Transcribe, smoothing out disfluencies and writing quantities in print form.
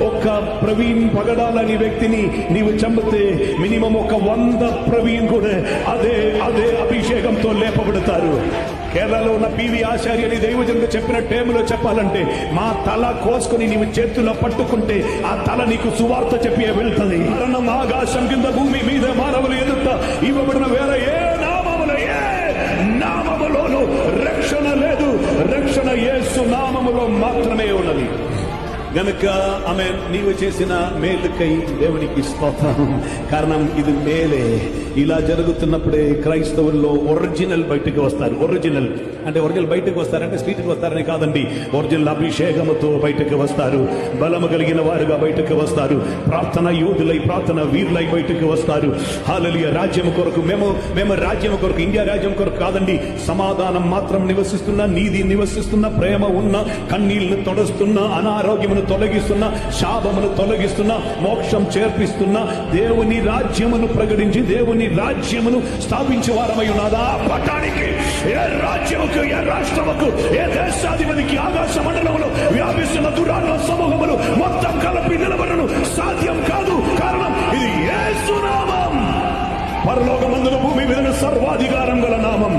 ఒక ప్రవీణ్ పగడాలని వ్యక్తిని నీవు చంపితే మినిమం 100 ప్రవీణ్ కూడా అదే అభిషేకంతో లేపబడతారు. కేరళలో ఉన్న పివి ఆచార్య అని దైవజనుడు చెప్పిన టైంలో చెప్పాలంటే, మా తల కోసుకుని నీవు చేతుల్లో పట్టుకుంటే ఆ తల నీకు సువార్త చెప్పి వెళ్తుంది. కారణం ఆకాశం కింద భూమి మీద మానవులు ఎదుట ఇవ్వబడిన వేరే ఏ నామములోనూ రక్షణ లేదు. రక్షణ యేసు నామములో మాత్రమే ఉన్నది. గనుక ఆమె నీవు చేసిన మేలుకై దేవునికి స్తోత్రం. కారణం ఇది మేలే. ఇలా జరుగుతున్నప్పుడే క్రైస్తవుల్లో ఒరిజినల్ బయటకు వస్తారు. ఒరిజినల్ బయటకు వస్తారంటే స్ట్రీట్కి వస్తారని కాదండి. ఒరిజినల్ అభిషేకముతో బయటకు వస్తారు. బలము కలిగిన వారుగా బయటకు వస్తారు. ప్రార్థన యోధులై, ప్రార్థన వీరులై బయటకు వస్తారు. హల్లెలూయా. రాజ్యము కొరకు మేము రాజ్యము కొరకు, ఇండియా రాజ్యం కొరకు కాదండి. సమాధానం మాత్రం నివసిస్తున్న, నీతి నివసిస్తున్న, ప్రేమ ఉన్న, కన్నీళ్లు తొడస్తున్న, అనారోగ్యమును తొలగిస్తున్న, శాపమును తొలగిస్తున్న, మోక్షం చేర్పిస్తున్న దేవుని రాజ్యమును ప్రకటించి దేవుని రాజ్యమును స్థాపించే వారమై ఉన్నదా. పట్టానికి, ఏ రాజ్యముకు, ఏ రాష్ట్రముకు, ఏ దేశాధిపతికి ఆకాశ మండలములు వ్యాపిస్తున్న దురాత్మ సమూహములు మొత్తం కలిపి నిలబడను సాధ్యం కాదు. కారణం ఇది యేసు నామం. పరలోకమందున భూమి మీద సర్వాధికారం గల నామం.